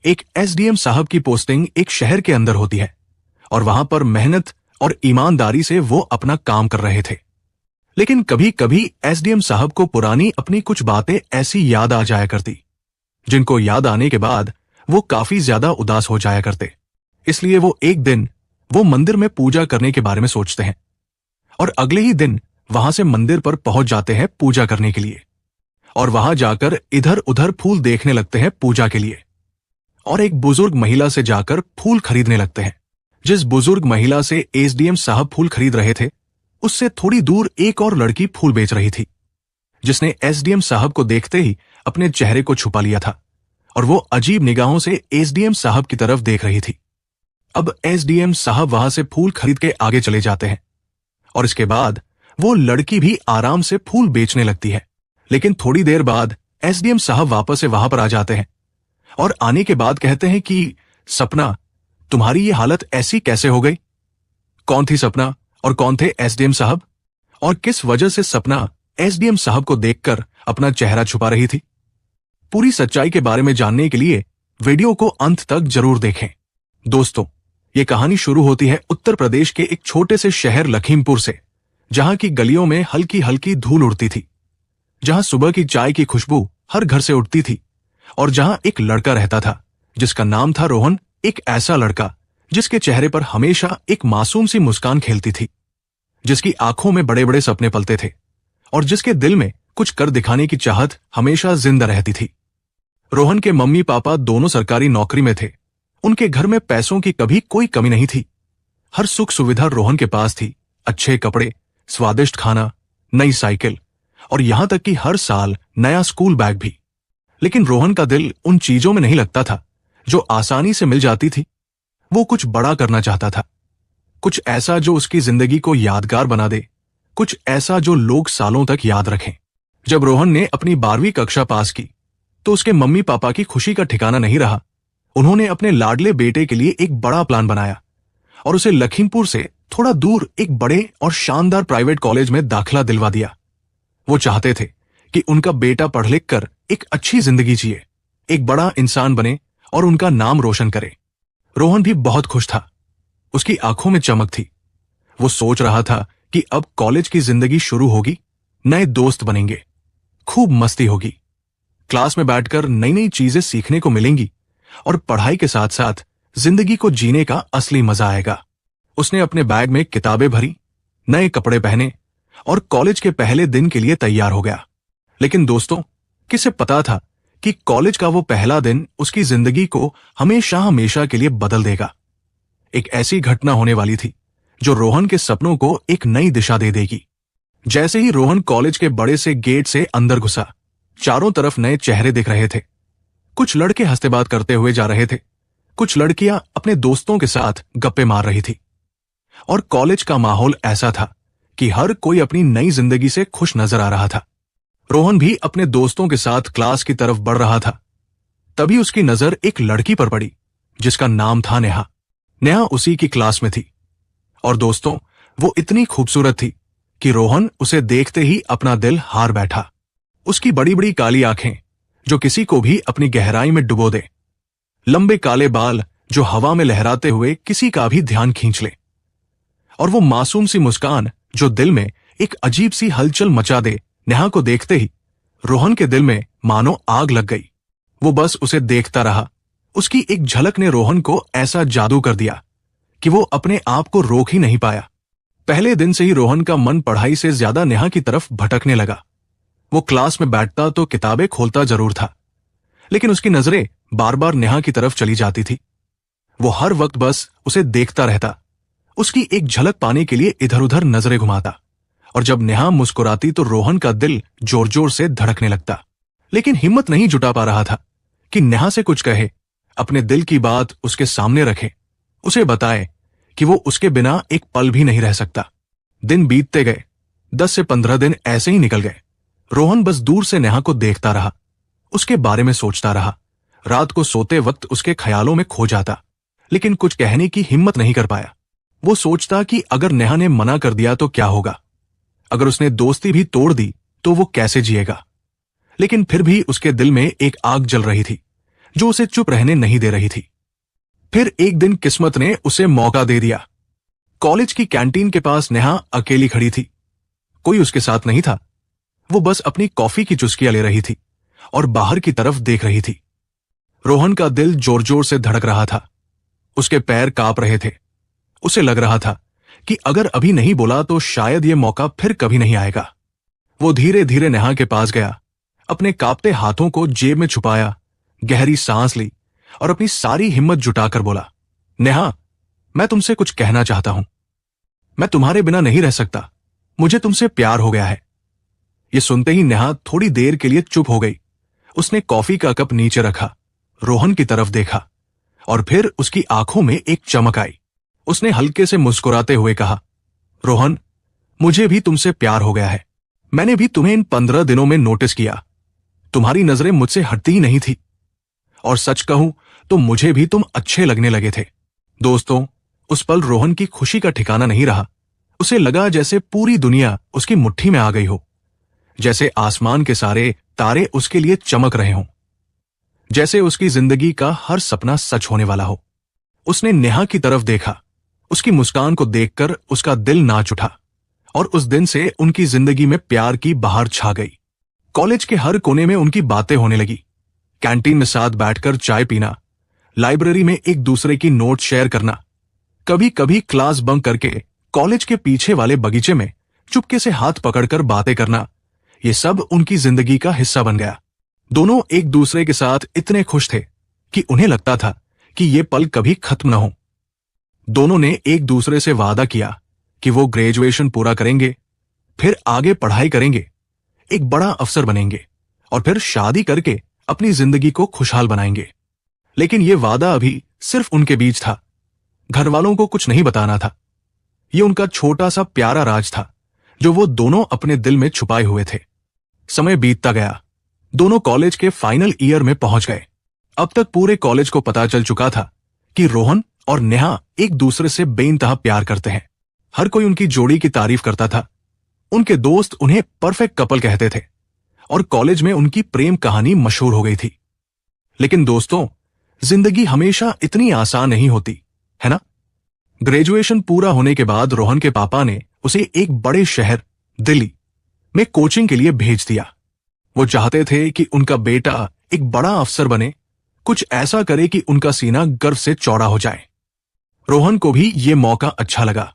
एक एसडीएम साहब की पोस्टिंग एक शहर के अंदर होती है और वहां पर मेहनत और ईमानदारी से वो अपना काम कर रहे थे। लेकिन कभी कभी एसडीएम साहब को पुरानी अपनी कुछ बातें ऐसी याद आ जाया करती, जिनको याद आने के बाद वो काफी ज्यादा उदास हो जाया करते। इसलिए वो एक दिन वो मंदिर में पूजा करने के बारे में सोचते हैं और अगले ही दिन वहां से मंदिर पर पहुंच जाते हैं पूजा करने के लिए। और वहां जाकर इधर उधर फूल देखने लगते हैं पूजा के लिए और एक बुजुर्ग महिला से जाकर फूल खरीदने लगते हैं। जिस बुजुर्ग महिला से एसडीएम साहब फूल खरीद रहे थे, उससे थोड़ी दूर एक और लड़की फूल बेच रही थी, जिसने एसडीएम साहब को देखते ही अपने चेहरे को छुपा लिया था और वो अजीब निगाहों से एसडीएम साहब की तरफ देख रही थी। अब एसडीएम साहब वहां से फूल खरीद के आगे चले जाते हैं और इसके बाद वो लड़की भी आराम से फूल बेचने लगती है। लेकिन थोड़ी देर बाद एसडीएम साहब वापस से वहां पर आ जाते हैं और आने के बाद कहते हैं कि सपना, तुम्हारी ये हालत ऐसी कैसे हो गई? कौन थी सपना और कौन थे एसडीएम साहब, और किस वजह से सपना एसडीएम साहब को देखकर अपना चेहरा छुपा रही थी? पूरी सच्चाई के बारे में जानने के लिए वीडियो को अंत तक जरूर देखें। दोस्तों, ये कहानी शुरू होती है उत्तर प्रदेश के एक छोटे से शहर लखीमपुर से, जहां की गलियों में हल्की हल्की धूल उड़ती थी, जहां सुबह की चाय की खुशबू हर घर से उठती थी और जहां एक लड़का रहता था जिसका नाम था रोहन। एक ऐसा लड़का जिसके चेहरे पर हमेशा एक मासूम सी मुस्कान खेलती थी, जिसकी आंखों में बड़े बड़े सपने पलते थे और जिसके दिल में कुछ कर दिखाने की चाहत हमेशा जिंदा रहती थी। रोहन के मम्मी पापा दोनों सरकारी नौकरी में थे। उनके घर में पैसों की कभी कोई कमी नहीं थी। हर सुख सुविधा रोहन के पास थी, अच्छे कपड़े, स्वादिष्ट खाना, नई साइकिल और यहां तक कि हर साल नया स्कूल बैग भी। लेकिन रोहन का दिल उन चीजों में नहीं लगता था जो आसानी से मिल जाती थी। वो कुछ बड़ा करना चाहता था, कुछ ऐसा जो उसकी जिंदगी को यादगार बना दे, कुछ ऐसा जो लोग सालों तक याद रखें। जब रोहन ने अपनी 12वीं कक्षा पास की तो उसके मम्मी पापा की खुशी का ठिकाना नहीं रहा। उन्होंने अपने लाडले बेटे के लिए एक बड़ा प्लान बनाया और उसे लखीमपुर से थोड़ा दूर एक बड़े और शानदार प्राइवेट कॉलेज में दाखिला दिलवा दिया। वो चाहते थे कि उनका बेटा पढ़ लिख कर एक अच्छी जिंदगी जिए, एक बड़ा इंसान बने और उनका नाम रोशन करे। रोहन भी बहुत खुश था। उसकी आंखों में चमक थी। वो सोच रहा था कि अब कॉलेज की जिंदगी शुरू होगी, नए दोस्त बनेंगे, खूब मस्ती होगी, क्लास में बैठकर नई नई चीजें सीखने को मिलेंगी और पढ़ाई के साथ साथ जिंदगी को जीने का असली मजा आएगा। उसने अपने बैग में किताबें भरी, नए कपड़े पहने और कॉलेज के पहले दिन के लिए तैयार हो गया। लेकिन दोस्तों, किसे पता था कि कॉलेज का वो पहला दिन उसकी जिंदगी को हमेशा हमेशा के लिए बदल देगा। एक ऐसी घटना होने वाली थी जो रोहन के सपनों को एक नई दिशा दे देगी। जैसे ही रोहन कॉलेज के बड़े से गेट से अंदर घुसा, चारों तरफ नए चेहरे दिख रहे थे। कुछ लड़के हंसते बात करते हुए जा रहे थे, कुछ लड़कियां अपने दोस्तों के साथ गप्पे मार रही थी और कॉलेज का माहौल ऐसा था कि हर कोई अपनी नई जिंदगी से खुश नजर आ रहा था। रोहन भी अपने दोस्तों के साथ क्लास की तरफ बढ़ रहा था। तभी उसकी नजर एक लड़की पर पड़ी जिसका नाम था नेहा। नेहा उसी की क्लास में थी और दोस्तों, वो इतनी खूबसूरत थी कि रोहन उसे देखते ही अपना दिल हार बैठा। उसकी बड़ी बड़ी काली आंखें जो किसी को भी अपनी गहराई में डुबो दे, लंबे काले बाल जो हवा में लहराते हुए किसी का भी ध्यान खींच ले, और वो मासूम सी मुस्कान जो दिल में एक अजीब सी हलचल मचा दे। नेहा को देखते ही रोहन के दिल में मानो आग लग गई। वो बस उसे देखता रहा। उसकी एक झलक ने रोहन को ऐसा जादू कर दिया कि वो अपने आप को रोक ही नहीं पाया। पहले दिन से ही रोहन का मन पढ़ाई से ज्यादा नेहा की तरफ भटकने लगा। वो क्लास में बैठता तो किताबें खोलता जरूर था, लेकिन उसकी नजरें बार बार नेहा की तरफ चली जाती थी। वो हर वक्त बस उसे देखता रहता, उसकी एक झलक पाने के लिए इधर उधर नजरें घुमाता। और जब नेहा मुस्कुराती तो रोहन का दिल जोर जोर से धड़कने लगता, लेकिन हिम्मत नहीं जुटा पा रहा था कि नेहा से कुछ कहे, अपने दिल की बात उसके सामने रखे, उसे बताए कि वो उसके बिना एक पल भी नहीं रह सकता। दिन बीतते गए, 10 से 15 दिन ऐसे ही निकल गए। रोहन बस दूर से नेहा को देखता रहा, उसके बारे में सोचता रहा। रात को सोते वक्त उसके ख्यालों में खो जाता, लेकिन कुछ कहने की हिम्मत नहीं कर पाया। वो सोचता कि अगर नेहा ने मना कर दिया तो क्या होगा, अगर उसने दोस्ती भी तोड़ दी तो वो कैसे जिएगा। लेकिन फिर भी उसके दिल में एक आग जल रही थी जो उसे चुप रहने नहीं दे रही थी। फिर एक दिन किस्मत ने उसे मौका दे दिया। कॉलेज की कैंटीन के पास नेहा अकेली खड़ी थी। कोई उसके साथ नहीं था। वो बस अपनी कॉफी की चुस्कियां ले रही थी और बाहर की तरफ देख रही थी। रोहन का दिल जोर जोर से धड़क रहा था। उसके पैर कांप रहे थे। उसे लग रहा था कि अगर अभी नहीं बोला तो शायद यह मौका फिर कभी नहीं आएगा। वो धीरे धीरे नेहा के पास गया, अपने कांपते हाथों को जेब में छुपाया, गहरी सांस ली और अपनी सारी हिम्मत जुटाकर बोला, नेहा, मैं तुमसे कुछ कहना चाहता हूं। मैं तुम्हारे बिना नहीं रह सकता। मुझे तुमसे प्यार हो गया है। ये सुनते ही नेहा थोड़ी देर के लिए चुप हो गई। उसने कॉफी का कप नीचे रखा, रोहन की तरफ देखा और फिर उसकी आंखों में एक चमक आई। उसने हल्के से मुस्कुराते हुए कहा, रोहन, मुझे भी तुमसे प्यार हो गया है। मैंने भी तुम्हें इन 15 दिनों में नोटिस किया। तुम्हारी नजरें मुझसे हटती ही नहीं थी और सच कहूं तो मुझे भी तुम अच्छे लगने लगे थे। दोस्तों, उस पल रोहन की खुशी का ठिकाना नहीं रहा। उसे लगा जैसे पूरी दुनिया उसकी मुट्ठी में आ गई हो, जैसे आसमान के सारे तारे उसके लिए चमक रहे हों, जैसे उसकी जिंदगी का हर सपना सच होने वाला हो। उसने नेहा की तरफ देखा। उसकी मुस्कान को देखकर उसका दिल नाच उठा और उस दिन से उनकी जिंदगी में प्यार की बहार छा गई। कॉलेज के हर कोने में उनकी बातें होने लगी। कैंटीन में साथ बैठकर चाय पीना, लाइब्रेरी में एक दूसरे की नोट शेयर करना, कभी कभी क्लास बंक करके कॉलेज के पीछे वाले बगीचे में चुपके से हाथ पकड़कर बातें करना, ये सब उनकी जिंदगी का हिस्सा बन गया। दोनों एक दूसरे के साथ इतने खुश थे कि उन्हें लगता था कि ये पल कभी खत्म न हो। दोनों ने एक दूसरे से वादा किया कि वो ग्रेजुएशन पूरा करेंगे, फिर आगे पढ़ाई करेंगे, एक बड़ा अफसर बनेंगे और फिर शादी करके अपनी जिंदगी को खुशहाल बनाएंगे। लेकिन ये वादा अभी सिर्फ उनके बीच था। घर वालों को कुछ नहीं बताना था। ये उनका छोटा सा प्यारा राज था जो वो दोनों अपने दिल में छुपाए हुए थे। समय बीतता गया। दोनों कॉलेज के फाइनल ईयर में पहुंच गए। अब तक पूरे कॉलेज को पता चल चुका था कि रोहन और नेहा एक दूसरे से बेइंतहा प्यार करते हैं। हर कोई उनकी जोड़ी की तारीफ करता था। उनके दोस्त उन्हें परफेक्ट कपल कहते थे और कॉलेज में उनकी प्रेम कहानी मशहूर हो गई थी। लेकिन दोस्तों, जिंदगी हमेशा इतनी आसान नहीं होती, है ना? ग्रेजुएशन पूरा होने के बाद रोहन के पापा ने उसे एक बड़े शहर दिल्ली में कोचिंग के लिए भेज दिया। वो चाहते थे कि उनका बेटा एक बड़ा अफसर बने, कुछ ऐसा करे कि उनका सीना गर्व से चौड़ा हो जाए। रोहन को भी ये मौका अच्छा लगा।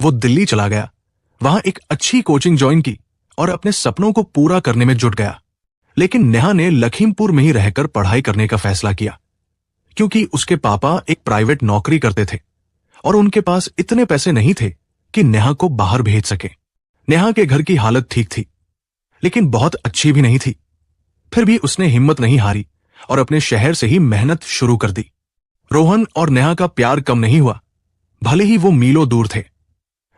वो दिल्ली चला गया, वहां एक अच्छी कोचिंग ज्वाइन की और अपने सपनों को पूरा करने में जुट गया। लेकिन नेहा ने लखीमपुर में ही रहकर पढ़ाई करने का फैसला किया, क्योंकि उसके पापा एक प्राइवेट नौकरी करते थे और उनके पास इतने पैसे नहीं थे कि नेहा को बाहर भेज सके। नेहा के घर की हालत ठीक थी, लेकिन बहुत अच्छी भी नहीं थी। फिर भी उसने हिम्मत नहीं हारी और अपने शहर से ही मेहनत शुरू कर दी। रोहन और नेहा का प्यार कम नहीं हुआ। भले ही वो मीलों दूर थे,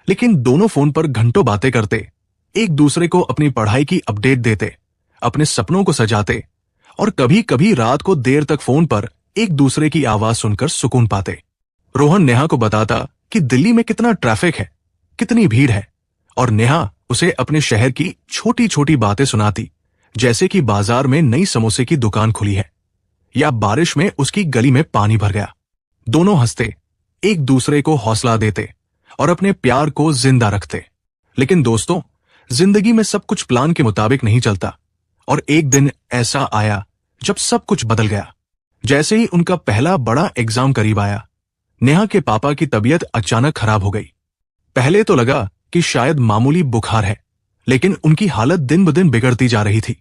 लेकिन दोनों फोन पर घंटों बातें करते, एक दूसरे को अपनी पढ़ाई की अपडेट देते, अपने सपनों को सजाते और कभी कभी रात को देर तक फोन पर एक दूसरे की आवाज सुनकर सुकून पाते। रोहन नेहा को बताता कि दिल्ली में कितना ट्रैफिक है, कितनी भीड़ है, और नेहा उसे अपने शहर की छोटी छोटी बातें सुनाती, जैसे कि बाजार में नई समोसे की दुकान खुली है या बारिश में उसकी गली में पानी भर गया। दोनों हंसते, एक दूसरे को हौसला देते और अपने प्यार को जिंदा रखते। लेकिन दोस्तों, जिंदगी में सब कुछ प्लान के मुताबिक नहीं चलता और एक दिन ऐसा आया जब सब कुछ बदल गया। जैसे ही उनका पहला बड़ा एग्जाम करीब आया, नेहा के पापा की तबीयत अचानक खराब हो गई। पहले तो लगा कि शायद मामूली बुखार है, लेकिन उनकी हालत दिन ब दिन बिगड़ती जा रही थी।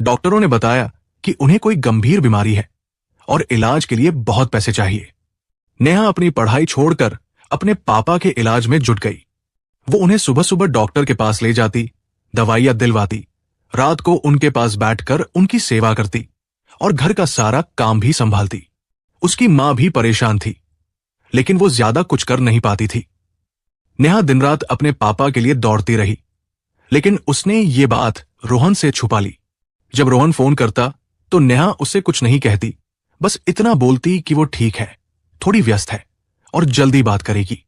डॉक्टरों ने बताया कि उन्हें कोई गंभीर बीमारी है और इलाज के लिए बहुत पैसे चाहिए। नेहा अपनी पढ़ाई छोड़कर अपने पापा के इलाज में जुट गई। वो उन्हें सुबह सुबह डॉक्टर के पास ले जाती, दवाइयां दिलवाती, रात को उनके पास बैठकर उनकी सेवा करती और घर का सारा काम भी संभालती। उसकी मां भी परेशान थी, लेकिन वो ज्यादा कुछ कर नहीं पाती थी। नेहा दिन रात अपने पापा के लिए दौड़ती रही, लेकिन उसने ये बात रोहन से छुपा ली। जब रोहन फोन करता तो नेहा उससे कुछ नहीं कहती, बस इतना बोलती कि वो ठीक है, थोड़ी व्यस्त है और जल्दी बात करेगी।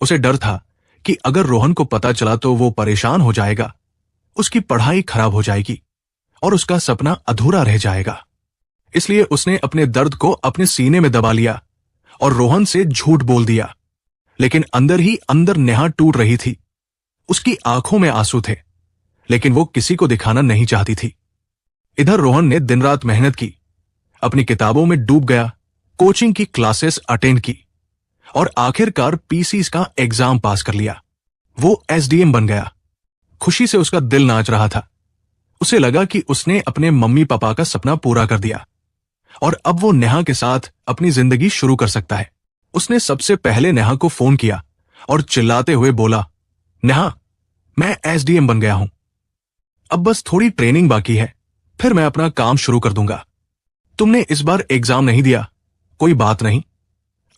उसे डर था कि अगर रोहन को पता चला तो वो परेशान हो जाएगा, उसकी पढ़ाई खराब हो जाएगी और उसका सपना अधूरा रह जाएगा। इसलिए उसने अपने दर्द को अपने सीने में दबा लिया और रोहन से झूठ बोल दिया। लेकिन अंदर ही अंदर नेहा टूट रही थी। उसकी आंखों में आंसू थे, लेकिन वो किसी को दिखाना नहीं चाहती थी। इधर रोहन ने दिन रात मेहनत की, अपनी किताबों में डूब गया, कोचिंग की क्लासेस अटेंड की और आखिरकार पीसीस का एग्जाम पास कर लिया। वो एसडीएम बन गया। खुशी से उसका दिल नाच रहा था। उसे लगा कि उसने अपने मम्मी पापा का सपना पूरा कर दिया और अब वो नेहा के साथ अपनी जिंदगी शुरू कर सकता है। उसने सबसे पहले नेहा को फोन किया और चिल्लाते हुए बोला, नेहा, मैं एसडीएम बन गया हूं। अब बस थोड़ी ट्रेनिंग बाकी है, फिर मैं अपना काम शुरू कर दूंगा। तुमने इस बार एग्जाम नहीं दिया, कोई बात नहीं,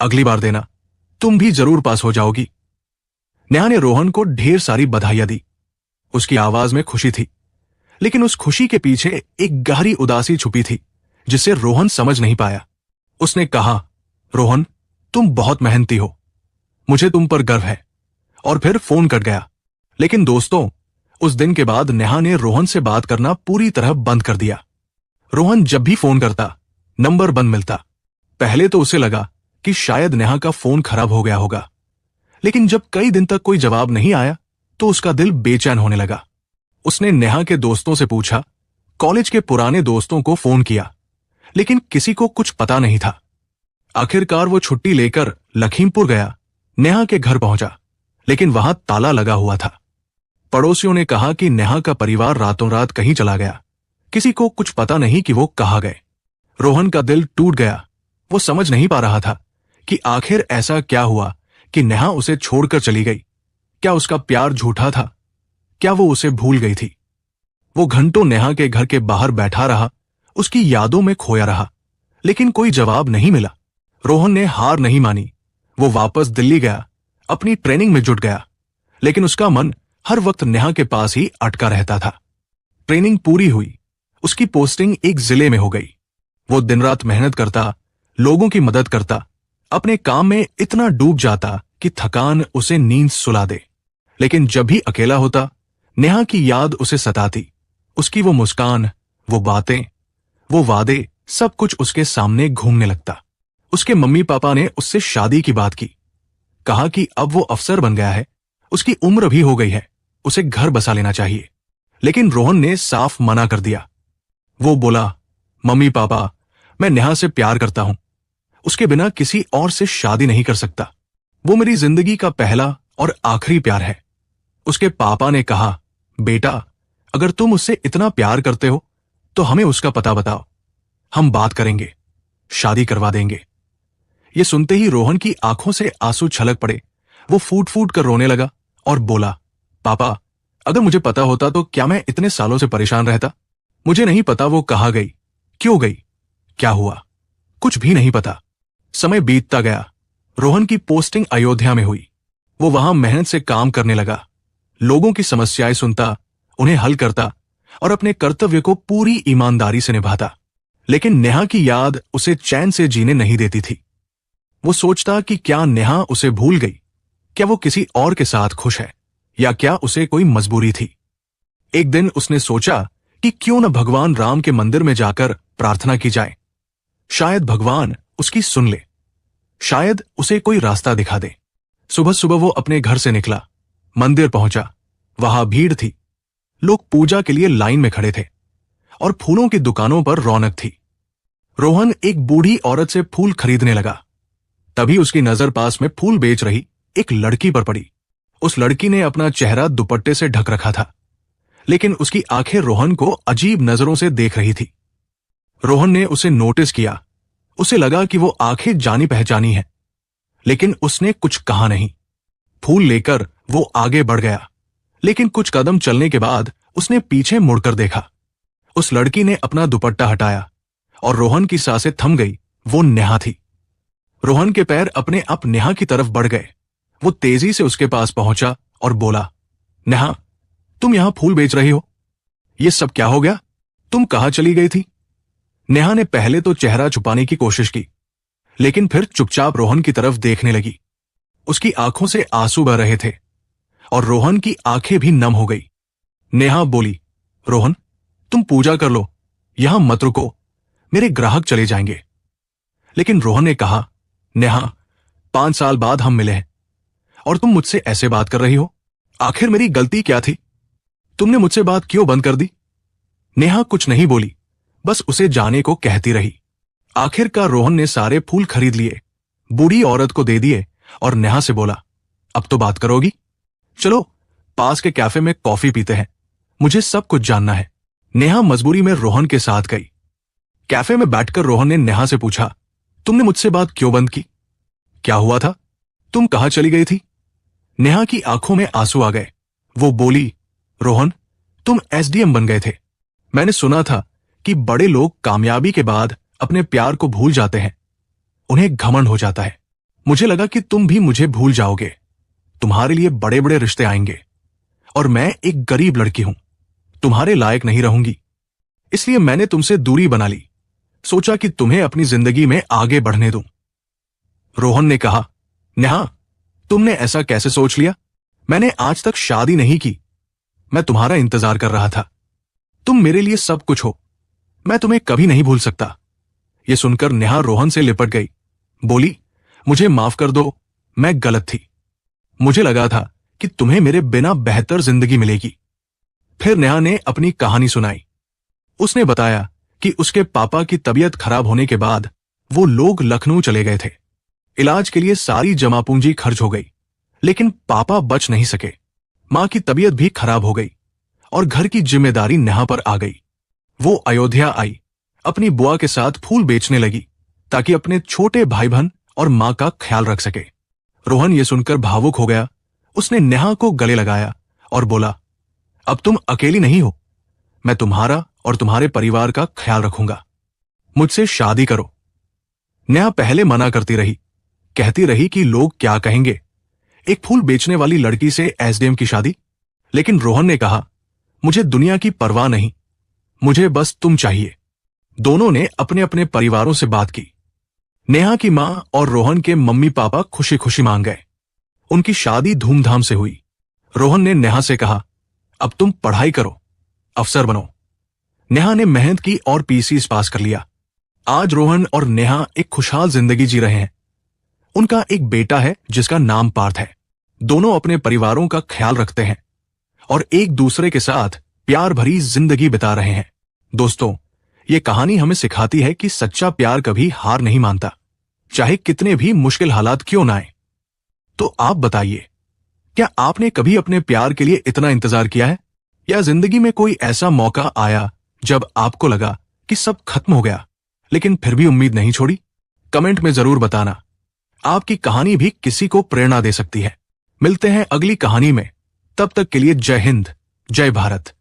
अगली बार देना, तुम भी जरूर पास हो जाओगी। नेहा ने रोहन को ढेर सारी बधाइयां दी। उसकी आवाज में खुशी थी, लेकिन उस खुशी के पीछे एक गहरी उदासी छुपी थी जिसे रोहन समझ नहीं पाया। उसने कहा, रोहन, तुम बहुत मेहनती हो, मुझे तुम पर गर्व है। और फिर फोन कट गया। लेकिन दोस्तों, उस दिन के बाद नेहा ने रोहन से बात करना पूरी तरह बंद कर दिया। रोहन जब भी फोन करता, नंबर बंद मिलता। पहले तो उसे लगा कि शायद नेहा का फोन खराब हो गया होगा, लेकिन जब कई दिन तक कोई जवाब नहीं आया तो उसका दिल बेचैन होने लगा। उसने नेहा के दोस्तों से पूछा, कॉलेज के पुराने दोस्तों को फोन किया, लेकिन किसी को कुछ पता नहीं था। आखिरकार वो छुट्टी लेकर लखीमपुर गया। नेहा के घर पहुंचा, लेकिन वहां ताला लगा हुआ था। पड़ोसियों ने कहा कि नेहा का परिवार रातों रात कहीं चला गया। किसी को कुछ पता नहीं कि वो कहाँ गए। रोहन का दिल टूट गया। वो समझ नहीं पा रहा था कि आखिर ऐसा क्या हुआ कि नेहा उसे छोड़कर चली गई। क्या उसका प्यार झूठा था? क्या वो उसे भूल गई थी? वो घंटों नेहा के घर के बाहर बैठा रहा, उसकी यादों में खोया रहा, लेकिन कोई जवाब नहीं मिला। रोहन ने हार नहीं मानी। वो वापस दिल्ली गया, अपनी ट्रेनिंग में जुट गया, लेकिन उसका मन हर वक्त नेहा के पास ही अटका रहता था। ट्रेनिंग पूरी हुई, उसकी पोस्टिंग एक जिले में हो गई। वो दिन रात मेहनत करता, लोगों की मदद करता, अपने काम में इतना डूब जाता कि थकान उसे नींद सुला दे। लेकिन जब भी अकेला होता, नेहा की याद उसे सताती। उसकी वो मुस्कान, वो बातें, वो वादे, सब कुछ उसके सामने घूमने लगता। उसके मम्मी पापा ने उससे शादी की बात की। कहा कि अब वो अफसर बन गया है, उसकी उम्र भी हो गई है, उसे घर बसा लेना चाहिए। लेकिन रोहन ने साफ मना कर दिया। वो बोला, मम्मी पापा, मैं नेहा से प्यार करता हूं, उसके बिना किसी और से शादी नहीं कर सकता। वो मेरी जिंदगी का पहला और आखिरी प्यार है। उसके पापा ने कहा, बेटा, अगर तुम उससे इतना प्यार करते हो तो हमें उसका पता बताओ, हम बात करेंगे, शादी करवा देंगे। ये सुनते ही रोहन की आंखों से आंसू छलक पड़े। वो फूट फूट कर रोने लगा और बोला, पापा, अगर मुझे पता होता तो क्या मैं इतने सालों से परेशान रहता? मुझे नहीं पता वो कहाँ गई, क्यों गई, क्या हुआ, कुछ भी नहीं पता। समय बीतता गया। रोहन की पोस्टिंग अयोध्या में हुई। वो वहां मेहनत से काम करने लगा, लोगों की समस्याएं सुनता, उन्हें हल करता और अपने कर्तव्य को पूरी ईमानदारी से निभाता। लेकिन नेहा की याद उसे चैन से जीने नहीं देती थी। वो सोचता कि क्या नेहा उसे भूल गई, क्या वो किसी और के साथ खुश है, या क्या उसे कोई मजबूरी थी। एक दिन उसने सोचा कि क्यों न भगवान राम के मंदिर में जाकर प्रार्थना की जाए। शायद भगवान उसकी सुन ले, शायद उसे कोई रास्ता दिखा दे। सुबह सुबह वो अपने घर से निकला, मंदिर पहुंचा। वहां भीड़ थी, लोग पूजा के लिए लाइन में खड़े थे और फूलों की दुकानों पर रौनक थी। रोहन एक बूढ़ी औरत से फूल खरीदने लगा। तभी उसकी नजर पास में फूल बेच रही एक लड़की पर पड़ी। उस लड़की ने अपना चेहरा दुपट्टे से ढक रखा था, लेकिन उसकी आंखें रोहन को अजीब नजरों से देख रही थी। रोहन ने उसे नोटिस किया। उसे लगा कि वो आंखें जानी पहचानी है, लेकिन उसने कुछ कहा नहीं। फूल लेकर वो आगे बढ़ गया, लेकिन कुछ कदम चलने के बाद उसने पीछे मुड़कर देखा। उस लड़की ने अपना दुपट्टा हटाया और रोहन की सांसें थम गई। वो नेहा थी। रोहन के पैर अपने आप नेहा की तरफ बढ़ गए। वो तेजी से उसके पास पहुंचा और बोला, नेहा, तुम यहां फूल बेच रही हो? ये सब क्या हो गया? तुम कहां चली गई थी? नेहा ने पहले तो चेहरा छुपाने की कोशिश की, लेकिन फिर चुपचाप रोहन की तरफ देखने लगी। उसकी आंखों से आंसू बह रहे थे और रोहन की आंखें भी नम हो गई। नेहा बोली, रोहन, तुम पूजा कर लो, यहां मत रुको, मेरे ग्राहक चले जाएंगे। लेकिन रोहन ने कहा, नेहा, 5 साल बाद हम मिले हैं और तुम मुझसे ऐसे बात कर रही हो। आखिर मेरी गलती क्या थी? तुमने मुझसे बात क्यों बंद कर दी? नेहा कुछ नहीं बोली, बस उसे जाने को कहती रही। आखिरकार रोहन ने सारे फूल खरीद लिए, बूढ़ी औरत को दे दिए और नेहा से बोला, अब तो बात करोगी? चलो पास के कैफे में कॉफी पीते हैं, मुझे सब कुछ जानना है। नेहा मजबूरी में रोहन के साथ गई। कैफे में बैठकर रोहन ने नेहा से पूछा, तुमने मुझसे बात क्यों बंद की? क्या हुआ था? तुम कहां चली गई थी? नेहा की आंखों में आंसू आ गए। वो बोली, रोहन, तुम एसडीएम बन गए थे। मैंने सुना था कि बड़े लोग कामयाबी के बाद अपने प्यार को भूल जाते हैं, उन्हें घमंड हो जाता है। मुझे लगा कि तुम भी मुझे भूल जाओगे, तुम्हारे लिए बड़े बड़े रिश्ते आएंगे और मैं एक गरीब लड़की हूं, तुम्हारे लायक नहीं रहूंगी। इसलिए मैंने तुमसे दूरी बना ली, सोचा कि तुम्हें अपनी जिंदगी में आगे बढ़ने दूं। रोहन ने कहा, नेहा, तुमने ऐसा कैसे सोच लिया? मैंने आज तक शादी नहीं की, मैं तुम्हारा इंतजार कर रहा था। तुम मेरे लिए सब कुछ हो, मैं तुम्हें कभी नहीं भूल सकता। यह सुनकर नेहा रोहन से लिपट गई, बोली, मुझे माफ कर दो, मैं गलत थी। मुझे लगा था कि तुम्हें मेरे बिना बेहतर जिंदगी मिलेगी। फिर नेहा ने अपनी कहानी सुनाई। उसने बताया कि उसके पापा की तबीयत खराब होने के बाद वो लोग लखनऊ चले गए थे। इलाज के लिए सारी जमा पूंजी खर्च हो गई, लेकिन पापा बच नहीं सके। मां की तबीयत भी खराब हो गई और घर की जिम्मेदारी नेहा पर आ गई। वो अयोध्या आई, अपनी बुआ के साथ फूल बेचने लगी ताकि अपने छोटे भाई बहन और मां का ख्याल रख सके। रोहन ये सुनकर भावुक हो गया। उसने नेहा को गले लगाया और बोला, अब तुम अकेली नहीं हो, मैं तुम्हारा और तुम्हारे परिवार का ख्याल रखूंगा, मुझसे शादी करो। नेहा पहले मना करती रही, कहती रही कि लोग क्या कहेंगे, एक फूल बेचने वाली लड़की से एसडीएम की शादी। लेकिन रोहन ने कहा, मुझे दुनिया की परवाह नहीं, मुझे बस तुम चाहिए। दोनों ने अपने अपने परिवारों से बात की। नेहा की मां और रोहन के मम्मी पापा खुशी खुशी मान गए। उनकी शादी धूमधाम से हुई। रोहन ने नेहा से कहा, अब तुम पढ़ाई करो, अफसर बनो। नेहा ने मेहनत की और पीसीएस पास कर लिया। आज रोहन और नेहा एक खुशहाल जिंदगी जी रहे हैं। उनका एक बेटा है जिसका नाम पार्थ है। दोनों अपने परिवारों का ख्याल रखते हैं और एक दूसरे के साथ प्यार भरी जिंदगी बिता रहे हैं। दोस्तों, ये कहानी हमें सिखाती है कि सच्चा प्यार कभी हार नहीं मानता, चाहे कितने भी मुश्किल हालात क्यों ना आए। तो आप बताइए, क्या आपने कभी अपने प्यार के लिए इतना इंतजार किया है, या जिंदगी में कोई ऐसा मौका आया जब आपको लगा कि सब खत्म हो गया, लेकिन फिर भी उम्मीद नहीं छोड़ी? कमेंट में जरूर बताना। आपकी कहानी भी किसी को प्रेरणा दे सकती है। मिलते हैं अगली कहानी में, तब तक के लिए जय हिंद, जय भारत।